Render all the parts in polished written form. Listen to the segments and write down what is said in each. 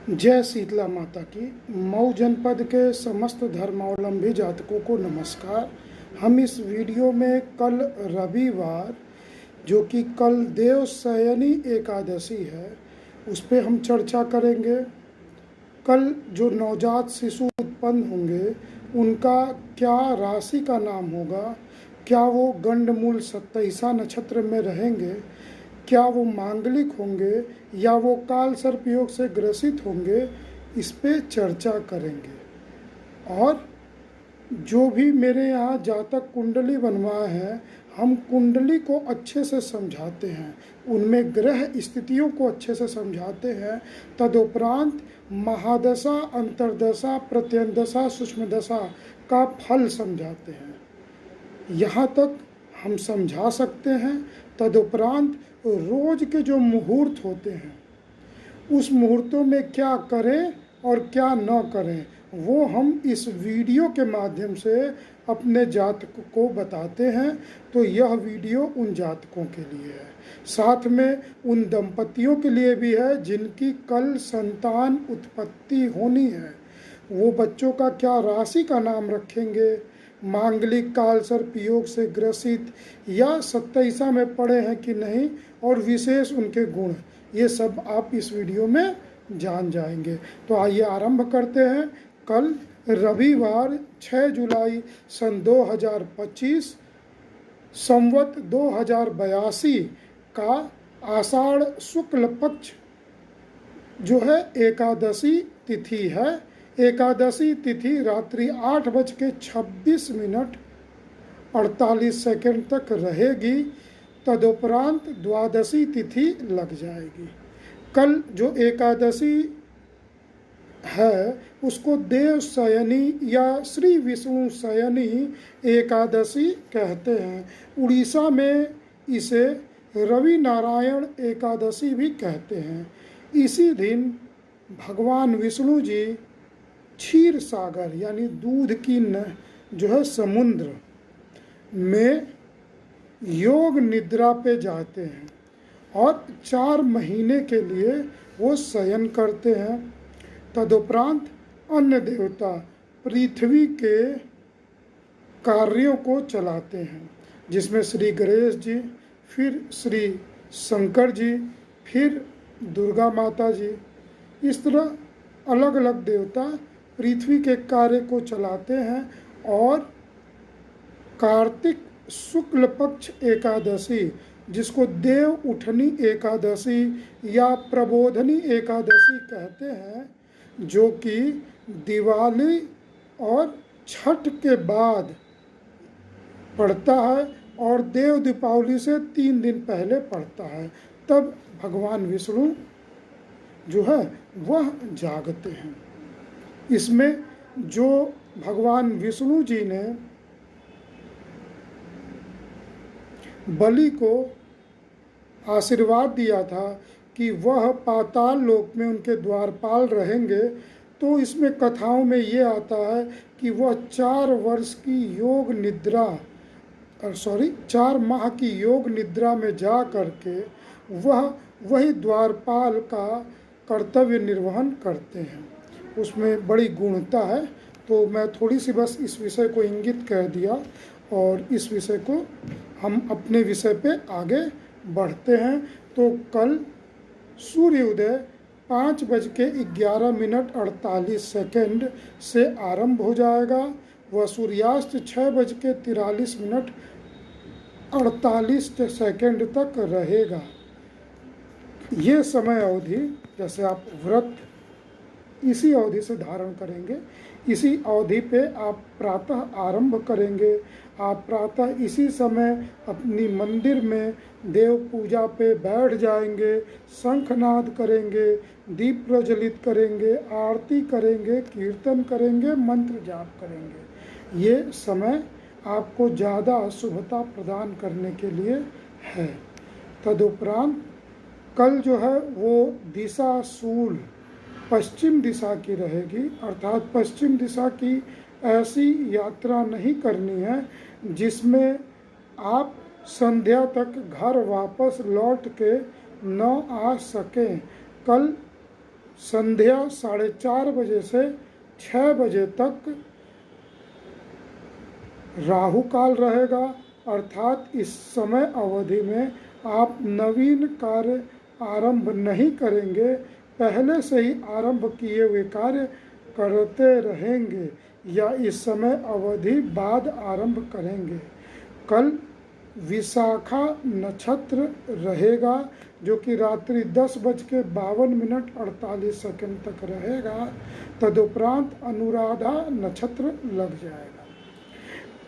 जय शीतला माता की। मऊ जनपद के समस्त धर्मावलंबी जातकों को नमस्कार। हम इस वीडियो में कल रविवार, जो कि कल देवशयनी एकादशी है, उस पर हम चर्चा करेंगे। कल जो नवजात शिशु उत्पन्न होंगे उनका क्या राशि का नाम होगा, क्या वो गंडमूल 27 नक्षत्र में रहेंगे, क्या वो मांगलिक होंगे या वो काल सर्प योग से ग्रसित होंगे, इस पे चर्चा करेंगे। और जो भी मेरे यहाँ जातक कुंडली बनवाए हैं, हम कुंडली को अच्छे से समझाते हैं, उनमें ग्रह स्थितियों को अच्छे से समझाते हैं। तदुपरांत महादशा, अंतरदशा, प्रत्यंदशा, सूक्ष्म दशा का फल समझाते हैं। यहाँ तक हम समझा सकते हैं। तदुपरांत रोज के जो मुहूर्त होते हैं, उस मुहूर्तों में क्या करें और क्या न करें, वो हम इस वीडियो के माध्यम से अपने जातक को बताते हैं। तो यह वीडियो उन जातकों के लिए है, साथ में उन दंपतियों के लिए भी है जिनकी कल संतान उत्पत्ति होनी है। वो बच्चों का क्या राशि का नाम रखेंगे, मांगलिक काल सर्प योग से ग्रसित या 27 में पड़े हैं कि नहीं, और विशेष उनके गुण, ये सब आप इस वीडियो में जान जाएंगे। तो आइए आरंभ करते हैं। कल रविवार 6 जुलाई सन 2025 संवत 2082 का आषाढ़ शुक्ल पक्ष जो है एकादशी तिथि है। एकादशी तिथि रात्रि 8:26 तक रहेगी। तदुपरांत द्वादशी तिथि लग जाएगी। कल जो एकादशी है उसको देवशयनी या श्री विष्णु शयनी एकादशी कहते हैं। उड़ीसा में इसे रवि नारायण एकादशी भी कहते हैं। इसी दिन भगवान विष्णु जी क्षीर सागर यानी दूध की जो है समुद्र में योग निद्रा पे जाते हैं और 4 महीने के लिए वो शयन करते हैं। तदुपरांत अन्य देवता पृथ्वी के कार्यों को चलाते हैं, जिसमें श्री गणेश जी, फिर श्री शंकर जी, फिर दुर्गा माता जी, इस तरह अलग अलग देवता पृथ्वी के कार्य को चलाते हैं। और कार्तिक शुक्ल पक्ष एकादशी, जिसको देव उठनी एकादशी या प्रबोधनी एकादशी कहते हैं, जो कि दिवाली और छठ के बाद पड़ता है और देव दीपावली से 3 दिन पहले पड़ता है। तब भगवान विष्णु जो है वह जागते हैं। इसमें जो भगवान विष्णु जी ने बलि को आशीर्वाद दिया था कि वह पाताल लोक में उनके द्वारपाल रहेंगे, तो इसमें कथाओं में ये आता है कि वह 4 माह की योग निद्रा में जा करके वह वही द्वारपाल का कर्तव्य निर्वहन करते हैं। उसमें बड़ी गुणता है। तो मैं थोड़ी सी बस इस विषय को इंगित कर दिया और इस विषय को हम अपने विषय पे आगे बढ़ते हैं। तो कल सूर्योदय 5:11:48 से आरंभ हो जाएगा। वह सूर्यास्त 6:43:48 तक रहेगा। ये समय अवधि, जैसे आप व्रत इसी अवधि से धारण करेंगे, इसी अवधि पे आप प्रातः आरंभ करेंगे। आप प्रातः इसी समय अपनी मंदिर में देव पूजा पे बैठ जाएंगे, शंखनाद करेंगे, दीप प्रज्वलित करेंगे, आरती करेंगे, कीर्तन करेंगे, मंत्र जाप करेंगे। ये समय आपको ज़्यादा शुभता प्रदान करने के लिए है। तदुपरांत कल जो है वो दिशा शूल पश्चिम दिशा की रहेगी, अर्थात पश्चिम दिशा की ऐसी यात्रा नहीं करनी है जिसमें आप संध्या तक घर वापस लौट के न आ सकें। कल संध्या 4:30 बजे से 6 बजे तक राहु काल रहेगा, अर्थात इस समय अवधि में आप नवीन कार्य आरंभ नहीं करेंगे, पहले से ही आरंभ किए हुए कार्य करते रहेंगे या इस समय अवधि बाद आरंभ करेंगे। कल विशाखा नक्षत्र रहेगा जो कि रात्रि 10:52 तक रहेगा। तदुपरांत अनुराधा नक्षत्र लग जाएगा।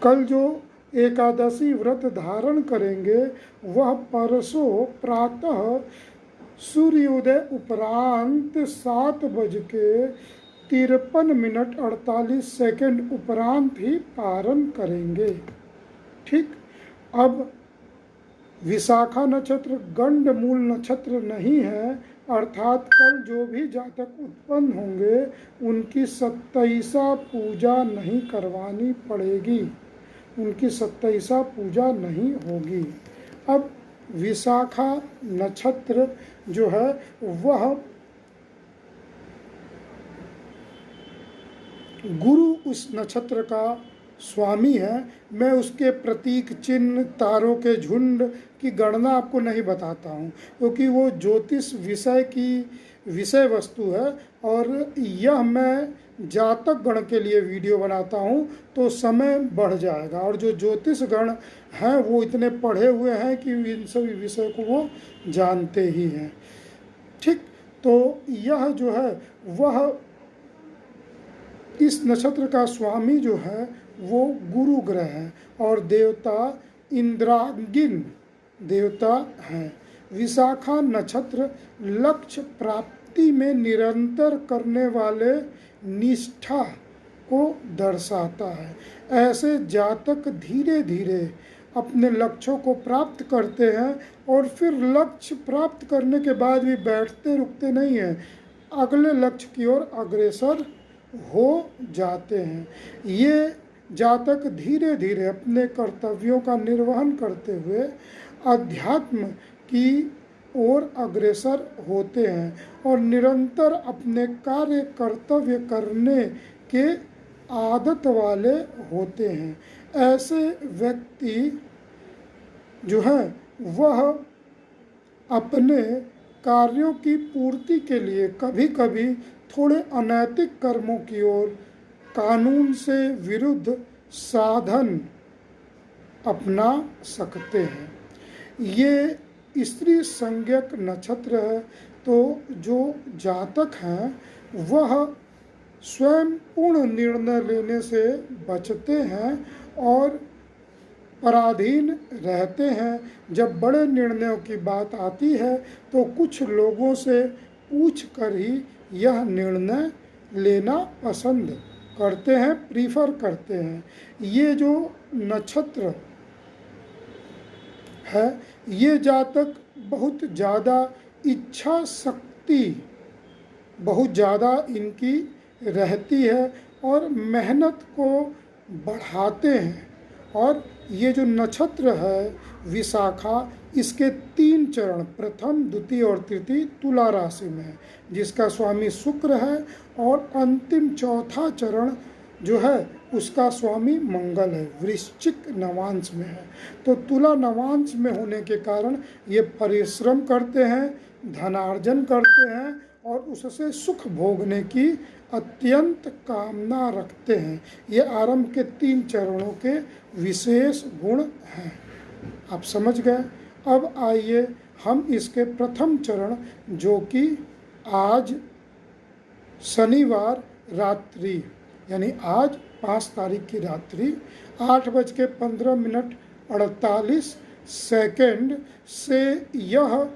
कल जो एकादशी व्रत धारण करेंगे वह परसों प्रातः सूर्योदय उपरांत 7:53 उपरांत ही पारण करेंगे। ठीक, अब विशाखा नक्षत्र गंड मूल नक्षत्र नहीं है, अर्थात कल जो भी जातक उत्पन्न होंगे उनकी 27 पूजा नहीं करवानी पड़ेगी, उनकी 27 पूजा नहीं होगी। अब विशाखा नक्षत्र जो है वह गुरु उस नक्षत्र का स्वामी है। मैं उसके प्रतीक चिन्ह तारों के झुंड की गणना आपको नहीं बताता हूँ क्योंकि वो ज्योतिष विषय की विषय वस्तु है और यह मैं जातक गण के लिए वीडियो बनाता हूँ तो समय बढ़ जाएगा और जो ज्योतिष गण हैं वो इतने पढ़े हुए हैं कि इन सभी विषय को वो जानते ही हैं। ठीक, तो यह जो है वह इस नक्षत्र का स्वामी जो है वो गुरु ग्रह है और देवता इंद्रागिन देवता हैं। विशाखा नक्षत्र लक्ष्य प्राप्ति में निरंतर करने वाले निष्ठा को दर्शाता है। ऐसे जातक धीरे धीरे अपने लक्ष्यों को प्राप्त करते हैं और फिर लक्ष्य प्राप्त करने के बाद भी बैठते रुकते नहीं हैं, अगले लक्ष्य की ओर अग्रसर हो जाते हैं। ये जातक धीरे धीरे अपने कर्तव्यों का निर्वहन करते हुए अध्यात्म की ओर अग्रसर होते हैं और निरंतर अपने कार्य कर्तव्य करने के आदत वाले होते हैं। ऐसे व्यक्ति जो है वह अपने कार्यों की पूर्ति के लिए कभी कभी थोड़े अनैतिक कर्मों की ओर कानून से विरुद्ध साधन अपना सकते हैं। ये स्त्री संज्ञक नक्षत्र है, तो जो जातक हैं वह स्वयं पूर्ण निर्णय लेने से बचते हैं और पराधीन रहते हैं। जब बड़े निर्णयों की बात आती है तो कुछ लोगों से पूछ कर ही यह निर्णय लेना पसंद करते हैं, प्रीफर करते हैं। ये जो नक्षत्र है ये जातक बहुत ज़्यादा इच्छा शक्ति बहुत ज़्यादा इनकी रहती है और मेहनत को बढ़ाते हैं। और ये जो नक्षत्र है विशाखा, इसके 3 चरण प्रथम द्वितीय और तृतीय तुला राशि में है जिसका स्वामी शुक्र है और अंतिम चौथा चरण जो है उसका स्वामी मंगल है, वृश्चिक नवांश में है। तो तुला नवांश में होने के कारण ये परिश्रम करते हैं, धनार्जन करते हैं और उससे सुख भोगने की अत्यंत कामना रखते हैं। ये आरंभ के 3 चरणों के विशेष गुण हैं। आप समझ गए। अब आइए हम इसके प्रथम चरण जो कि आज शनिवार रात्रि यानी आज 5 तारीख की रात्रि 8:15 से यह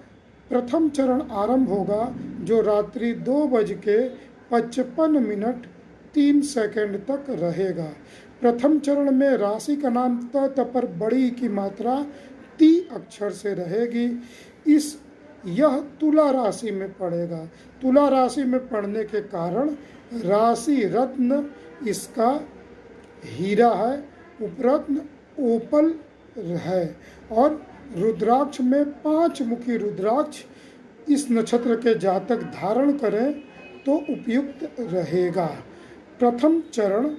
प्रथम चरण आरंभ होगा जो रात्रि 2:55 तक रहेगा। प्रथम चरण में राशि का नाम त पर बड़ी की मात्रा ती अक्षर से रहेगी। यह तुला राशि में पड़ेगा। तुला राशि में पड़ने के कारण राशि रत्न इसका हीरा है, उपरत्न ओपल है और रुद्राक्ष में 5 मुखी रुद्राक्ष इस नक्षत्र के जातक धारण करें तो उपयुक्त रहेगा। प्रथम चरण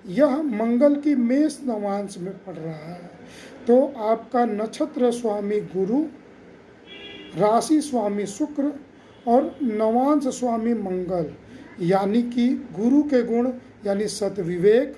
यह मंगल की मेष नवांश में पड़ रहा है, तो आपका नक्षत्र स्वामी गुरु, राशि स्वामी शुक्र और नवांश स्वामी मंगल, यानी कि गुरु के गुण यानी सतविवेक,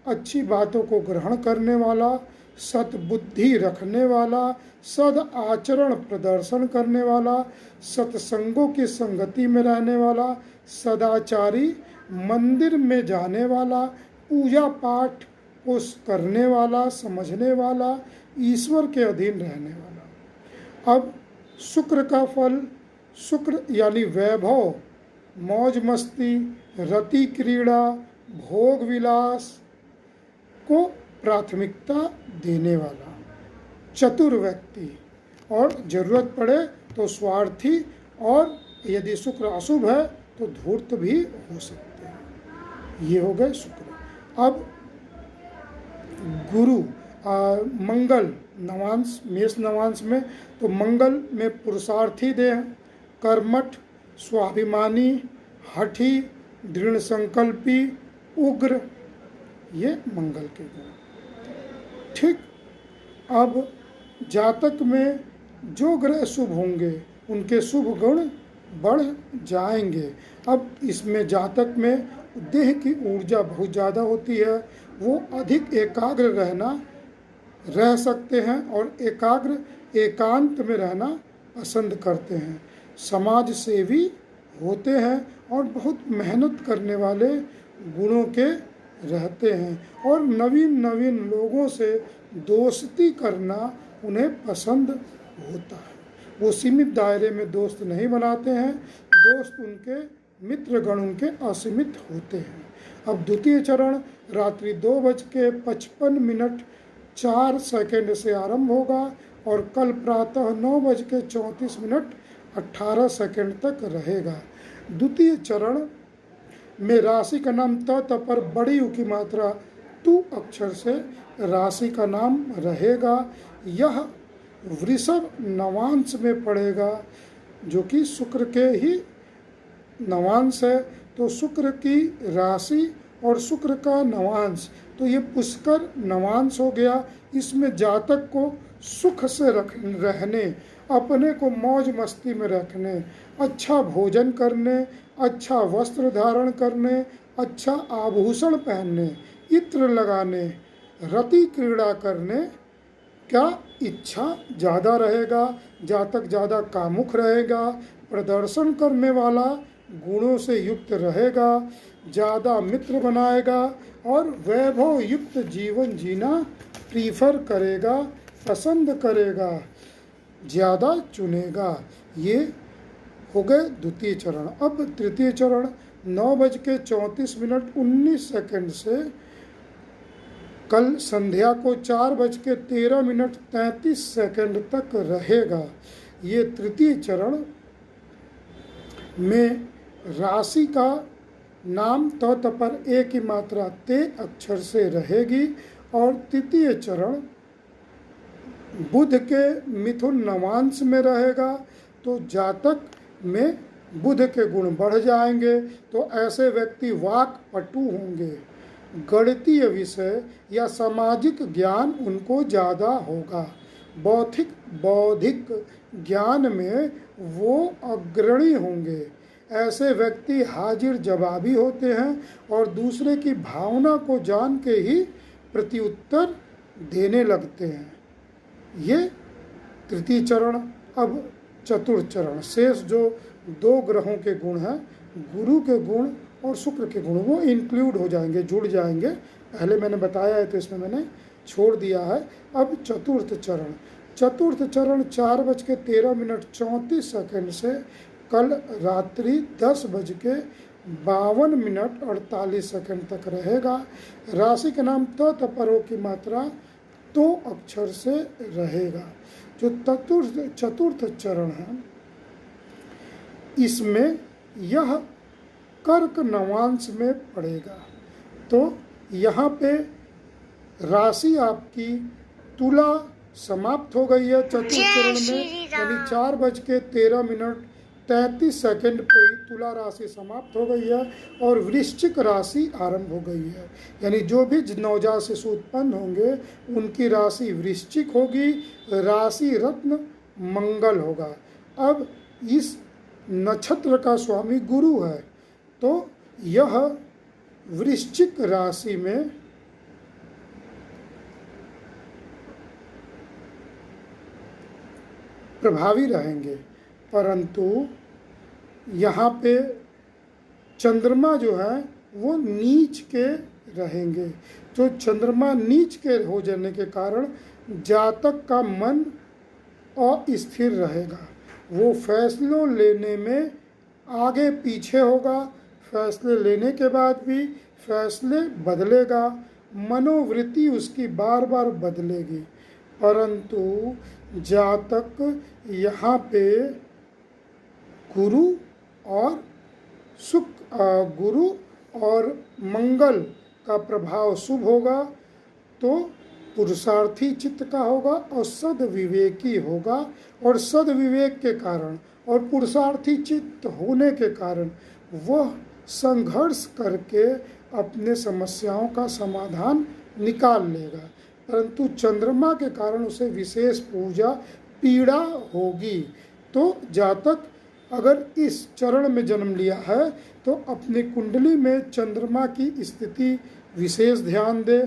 अच्छी बातों को ग्रहण करने वाला, सतबुद्धि रखने वाला, सद आचरण प्रदर्शन करने वाला, सत्संगों की संगति में रहने वाला, सदाचारी, मंदिर में जाने वाला, पूजा पाठ को करने वाला, समझने वाला, ईश्वर के अधीन रहने वाला। अब शुक्र का फल, शुक्र यानी वैभव, मौज मस्ती, रति क्रीड़ा, भोग विलास को प्राथमिकता देने वाला, चतुर व्यक्ति और जरूरत पड़े तो स्वार्थी, और यदि शुक्र अशुभ है तो धूर्त भी हो सकते हैं। ये हो गए शुक्र। अब गुरु मंगल नवांश, मेष नवांश में, तो मंगल में पुरुषार्थी देह, कर्मठ, स्वाभिमानी, हठी, दृढ़ संकल्पी, उग्र, ये मंगल के गुण। ठीक। अब जातक में जो ग्रह शुभ होंगे उनके शुभ गुण बढ़ जाएंगे। अब इसमें जातक में देह की ऊर्जा बहुत ज़्यादा होती है, वो अधिक एकाग्र रह सकते हैं और एकांत में रहना पसंद करते हैं, समाज सेवी होते हैं और बहुत मेहनत करने वाले गुणों के रहते हैं, और नवीन नवीन लोगों से दोस्ती करना उन्हें पसंद होता है। वो सीमित दायरे में दोस्त नहीं बनाते हैं, दोस्त उनके मित्रगण उनके असीमित होते हैं। अब द्वितीय चरण रात्रि 2:55 से आरंभ होगा और कल प्रातः 9:34 तक रहेगा। द्वितीय चरण में राशि का नाम त पर बड़ी उ की मात्रा तू अक्षर से राशि का नाम रहेगा। यह वृषभ नवांश में पड़ेगा, जो कि शुक्र के ही नवांश है। तो शुक्र की राशि और शुक्र का नवांश, तो ये पुष्कर नवांश हो गया। इसमें जातक को सुख से रहने, अपने को मौज मस्ती में रखने, अच्छा भोजन करने, अच्छा वस्त्र धारण करने, अच्छा आभूषण पहनने, इत्र लगाने, रति क्रीड़ा करने का इच्छा ज़्यादा रहेगा। जातक ज़्यादा कामुक रहेगा, प्रदर्शन करने वाला गुणों से युक्त रहेगा, ज़्यादा मित्र बनाएगा और वैभव युक्त जीवन जीना प्रीफर करेगा, पसंद करेगा, ज़्यादा चुनेगा। ये हो गए द्वितीय चरण। अब तृतीय चरण 9:34 से कल संध्या को 4:13 तक रहेगा। ये तृतीय चरण में राशि का नाम त पर ए की मात्रा ते अक्षर से रहेगी और तृतीय चरण बुध के मिथुन नवांश में रहेगा। तो जातक में बुध के गुण बढ़ जाएंगे, तो ऐसे व्यक्ति वाक पटु होंगे, गणितीय विषय या सामाजिक ज्ञान उनको ज़्यादा होगा, बौद्धिक ज्ञान में वो अग्रणी होंगे। ऐसे व्यक्ति हाजिर जवाबी होते हैं और दूसरे की भावना को जान के ही प्रत्युत्तर देने लगते हैं। ये तृतीय चरण। अब चतुर्थ चरण, शेष जो 2 ग्रहों के गुण हैं, गुरु के गुण और शुक्र के गुण, वो इंक्लूड हो जाएंगे, जुड़ जाएंगे। पहले मैंने बताया है तो इसमें मैंने छोड़ दिया है। अब चतुर्थ चरण 4:13 से कल रात्रि 10:52 तक रहेगा। राशि का नाम त परों की मात्रा तो अक्षर से रहेगा। जो चतुर्थ चरण है, इसमें यह कर्क नवांश में पड़ेगा। तो यहाँ पे राशि आपकी तुला समाप्त हो गई है चतुर्थ चरण में, यानी 4:13 33 सेकंड पे ही तुला राशि समाप्त हो गई है और वृश्चिक राशि आरंभ हो गई है। यानी जो भी नवजात शिशु उत्पन्न होंगे उनकी राशि वृश्चिक होगी, राशि रत्न मंगल होगा। अब इस नक्षत्र का स्वामी गुरु है, तो यह वृश्चिक राशि में प्रभावी रहेंगे, परंतु यहाँ पे चंद्रमा जो है वो नीच के रहेंगे। तो चंद्रमा नीच के हो जाने के कारण जातक का मन अस्थिर रहेगा, वो फैसलों लेने में आगे पीछे होगा, फैसले लेने के बाद भी फैसले बदलेगा, मनोवृत्ति उसकी बार बार बदलेगी। परंतु जातक यहाँ पे गुरु और मंगल का प्रभाव शुभ होगा, तो पुरुषार्थी चित्त का होगा और सद्विवेकी होगा, और सद्विवेक के कारण और पुरुषार्थी चित्त होने के कारण वह संघर्ष करके अपने समस्याओं का समाधान निकाल लेगा। परंतु चंद्रमा के कारण उसे विशेष पूजा पीड़ा होगी। तो जातक अगर इस चरण में जन्म लिया है तो अपनी कुंडली में चंद्रमा की स्थिति विशेष ध्यान दे,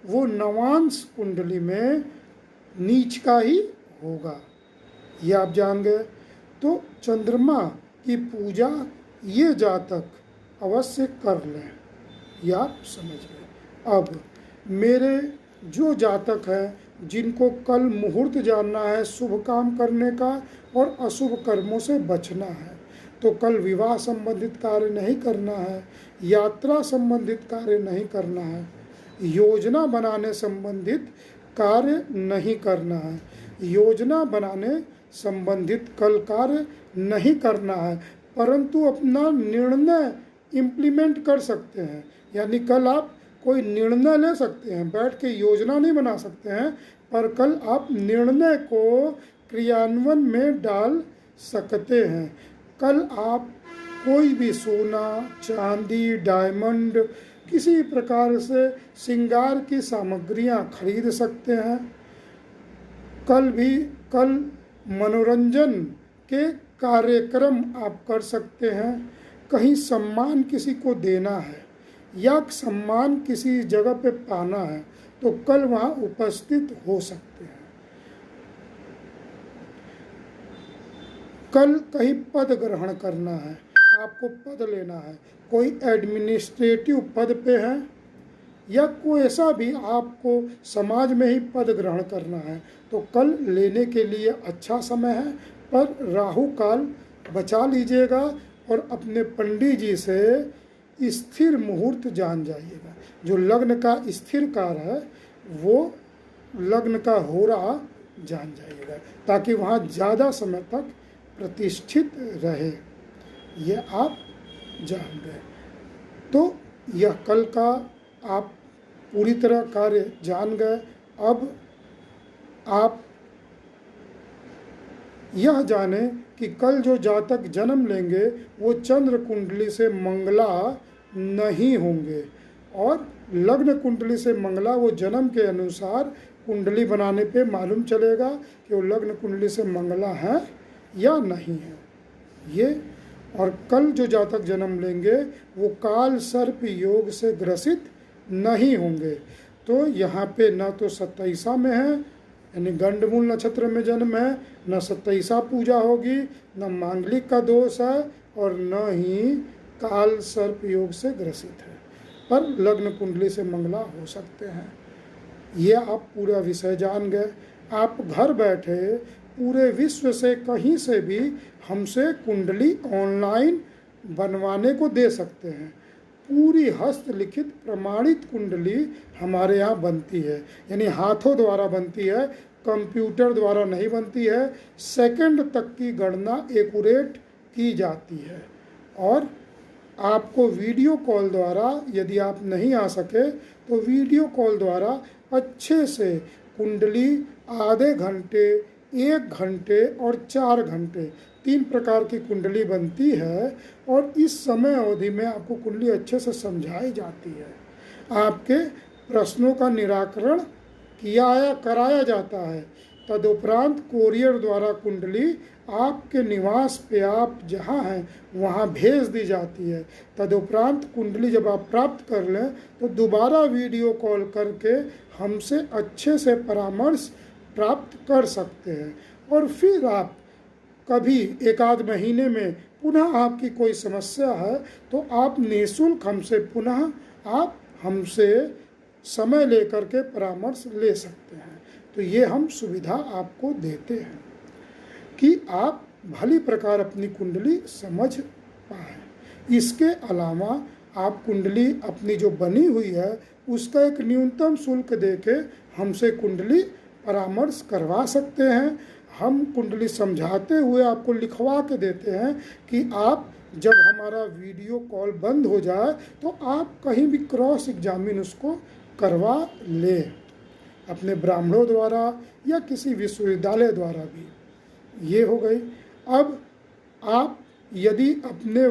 वो नवांश कुंडली में नीच का ही होगा, ये आप जान गए। तो चंद्रमा की पूजा ये जातक अवश्य कर लें, ये आप समझ लें। अब मेरे जो जातक हैं जिनको कल मुहूर्त जानना है शुभ काम करने का और अशुभ कर्मों से बचना है, तो कल विवाह संबंधित कार्य नहीं करना है, यात्रा संबंधित कार्य नहीं करना है, योजना बनाने संबंधित कार्य नहीं करना है, योजना बनाने संबंधित कल कार्य नहीं करना है, परंतु अपना निर्णय इम्प्लीमेंट कर सकते हैं। यानी कल आप कोई निर्णय ले सकते हैं, बैठ के योजना नहीं बना सकते हैं, पर कल आप निर्णय को क्रियान्वयन में डाल सकते हैं। कल आप कोई भी सोना, चांदी, डायमंड, किसी प्रकार से श्रृंगार की सामग्रियां खरीद सकते हैं। कल मनोरंजन के कार्यक्रम आप कर सकते हैं। कहीं सम्मान किसी को देना है या सम्मान किसी जगह पे पाना है तो कल वहाँ उपस्थित हो सकते हैं। कल कहीं पद ग्रहण करना है, आपको पद लेना है, कोई एडमिनिस्ट्रेटिव पद पे है या कोई ऐसा भी आपको समाज में ही पद ग्रहण करना है, तो कल लेने के लिए अच्छा समय है, पर राहु काल बचा लीजिएगा और अपने पंडित जी से स्थिर मुहूर्त जान जाइएगा। जो लग्न का स्थिर कार है वो लग्न का होरा जान जाइएगा, ताकि वहाँ ज़्यादा समय तक प्रतिष्ठित रहे, ये आप जान गए। तो यह कल का आप पूरी तरह कार्य जान गए। अब आप यह जाने कि कल जो जातक जन्म लेंगे वो चंद्र कुंडली से मंगला नहीं होंगे, और लग्न कुंडली से मंगला वो जन्म के अनुसार कुंडली बनाने पे मालूम चलेगा कि वो लग्न कुंडली से मंगला है या नहीं है ये। और कल जो जातक जन्म लेंगे वो काल सर्प योग से ग्रसित नहीं होंगे। तो यहाँ पे न तो 27 में है यानी गंडमूल नक्षत्र में जन्म है, न 27 पूजा होगी, न मांगलिक का दोष है और न ही काल सर्प योग से ग्रसित है, पर लग्न कुंडली से मंगला हो सकते हैं। ये आप पूरा विषय जान गए। आप घर बैठे पूरे विश्व से कहीं से भी हमसे कुंडली ऑनलाइन बनवाने को दे सकते हैं। पूरी हस्तलिखित प्रमाणित कुंडली हमारे यहाँ बनती है, यानी हाथों द्वारा बनती है, कंप्यूटर द्वारा नहीं बनती है। सेकंड तक की गणना एक्यूरेट की जाती है। और आपको वीडियो कॉल द्वारा, यदि आप नहीं आ सके तो वीडियो कॉल द्वारा अच्छे से कुंडली आधे घंटे, 1 घंटे और 4 घंटे 3 प्रकार की कुंडली बनती है और इस समय अवधि में आपको कुंडली अच्छे से समझाई जाती है, आपके प्रश्नों का निराकरण किया या कराया जाता है। तदुपरांत कोरियर द्वारा कुंडली आपके निवास पे, आप जहाँ हैं वहाँ भेज दी जाती है। तदुपरांत कुंडली जब आप प्राप्त कर लें तो दोबारा वीडियो कॉल करके हमसे अच्छे से परामर्श प्राप्त कर सकते हैं। और फिर आप कभी 1-आध महीने में पुनः आपकी कोई समस्या है तो आप निःशुल्क हमसे समय लेकर के परामर्श ले सकते हैं। तो ये हम सुविधा आपको देते हैं कि आप भली प्रकार अपनी कुंडली समझ पाएँ। इसके अलावा आप कुंडली अपनी जो बनी हुई है उसका एक न्यूनतम शुल्क देके हमसे कुंडली परामर्श करवा सकते हैं। हम कुंडली समझाते हुए आपको लिखवा के देते हैं कि आप जब हमारा वीडियो कॉल बंद हो जाए तो आप कहीं भी क्रॉस एग्जामिन उसको करवा लें, अपने ब्राह्मणों द्वारा या किसी विश्वविद्यालय द्वारा भी। ये हो गई। अब आप यदि अपने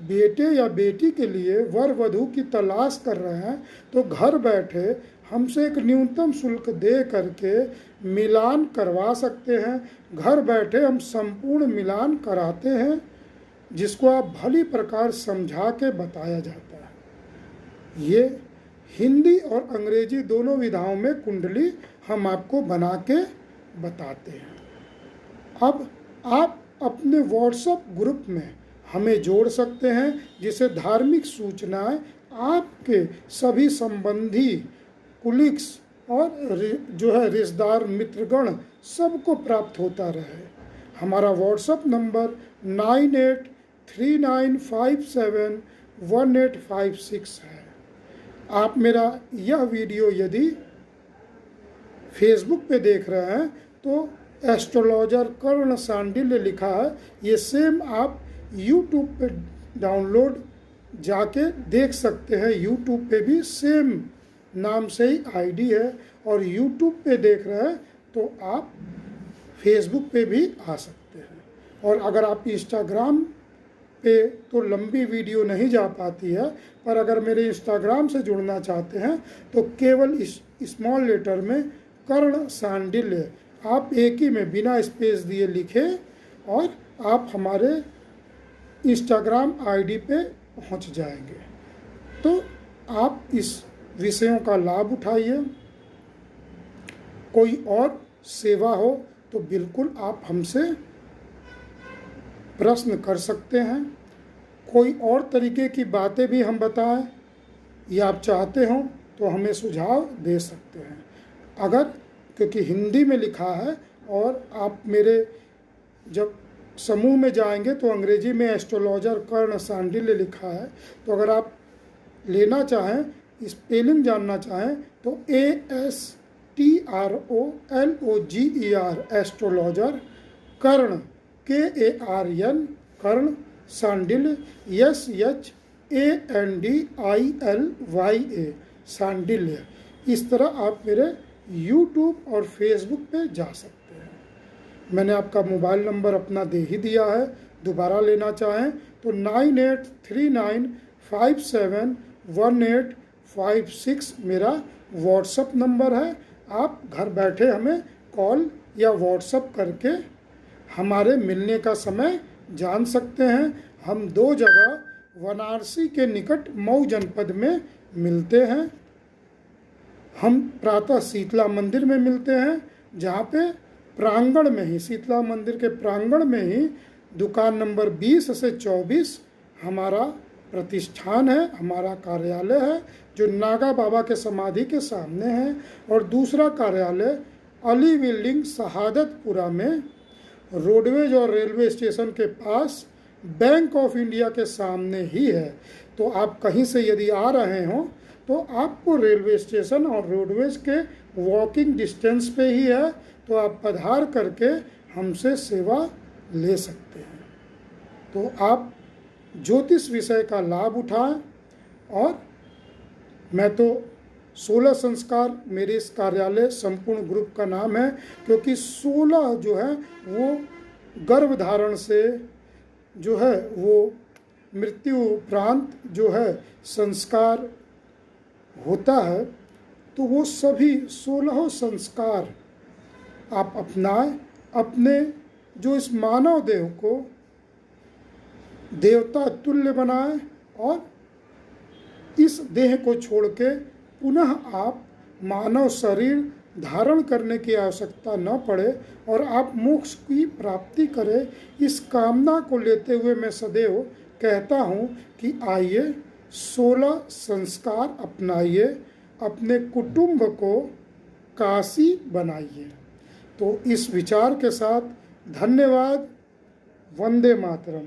बेटे या बेटी के लिए वर वधू की तलाश कर रहे हैं तो घर बैठे हमसे एक न्यूनतम शुल्क दे करके मिलान करवा सकते हैं। घर बैठे हम संपूर्ण मिलान कराते हैं, जिसको आप भली प्रकार समझा के बताया जाता है। ये हिंदी और अंग्रेजी दोनों विधाओं में कुंडली हम आपको बना के बताते हैं। अब आप अपने व्हाट्सएप ग्रुप में हमें जोड़ सकते हैं, जिससे धार्मिक सूचनाएं आपके सभी संबंधी, कुलीग्स और जो है रिश्तेदार, मित्रगण सबको प्राप्त होता रहे। हमारा व्हाट्सएप नंबर 9839571856 है। आप मेरा यह वीडियो यदि फेसबुक पे देख रहे हैं तो एस्ट्रोलॉजर कर्ण सांडिल्य लिखा है, ये सेम आप यूट्यूब पे डाउनलोड जाके देख सकते हैं। यूट्यूब पे भी सेम नाम से ही आईडी है, और यूट्यूब पे देख रहे हैं तो आप फेसबुक पे भी आ सकते हैं। और अगर आप इंस्टाग्राम पे तो लंबी वीडियो नहीं जा पाती है, पर अगर मेरे इंस्टाग्राम से जुड़ना चाहते हैं तो केवल स्मॉल लेटर में कर्ण सांडिल्य आप एक ही में बिना स्पेस दिए लिखे और आप हमारे इंस्टाग्राम आईडी पे पहुंच जाएंगे। तो आप इस विषयों का लाभ उठाइए। कोई और सेवा हो तो बिल्कुल आप हमसे प्रश्न कर सकते हैं। कोई और तरीके की बातें भी हम बताएं या आप चाहते हो तो हमें सुझाव दे सकते हैं। अगर, क्योंकि हिंदी में लिखा है और आप मेरे जब समूह में जाएंगे तो अंग्रेजी में एस्ट्रोलॉजर कर्ण सांडिल्य लिखा है, तो अगर आप लेना चाहें, स्पेलिंग जानना चाहें तो ASTROLOGER एस्ट्रोलॉजर कर्ण KARN कर्ण सांडिल्य SHANDILYA सांडिल्य। इस तरह आप मेरे YouTube और Facebook पे जा सकते हैं। मैंने आपका मोबाइल नंबर अपना दे ही दिया है, दोबारा लेना चाहें तो 9839571856 मेरा व्हाट्सएप नंबर है। आप घर बैठे हमें कॉल या व्हाट्सएप करके हमारे मिलने का समय जान सकते हैं। हम 2 जगह वाराणसी के निकट मऊ जनपद में मिलते हैं। हम प्रातः शीतला मंदिर में मिलते हैं, जहाँ पे प्रांगण में ही, शीतला मंदिर के प्रांगण में ही दुकान नंबर 20 से 24 हमारा प्रतिष्ठान है, हमारा कार्यालय है, जो नागा बाबा के समाधि के सामने है। और दूसरा कार्यालय अली बिल्डिंग शहादतपुरा में रोडवेज और रेलवे स्टेशन के पास बैंक ऑफ इंडिया के सामने ही है। तो आप कहीं से यदि आ रहे हों तो आपको रेलवे स्टेशन और रोडवेज के वॉकिंग डिस्टेंस पे ही है, तो आप पधार करके हमसे सेवा ले सकते हैं। तो आप ज्योतिष विषय का लाभ उठाएं। और मैं तो 16 संस्कार मेरे इस कार्यालय संपूर्ण ग्रुप का नाम है, क्योंकि 16 जो है वो गर्भ धारण से जो है वो मृत्यु उपरांत जो है संस्कार होता है, तो वो सभी 16 संस्कार आप अपनाएं, अपने जो इस मानव देह को देवता तुल्य बनाएं और इस देह को छोड़ के पुनः आप मानव शरीर धारण करने की आवश्यकता न पड़े और आप मोक्ष की प्राप्ति करें। इस कामना को लेते हुए मैं सदैव कहता हूँ कि आइए 16 संस्कार अपनाइए, अपने कुटुंब को काशी बनाइए। तो इस विचार के साथ धन्यवाद। वंदे मातरम।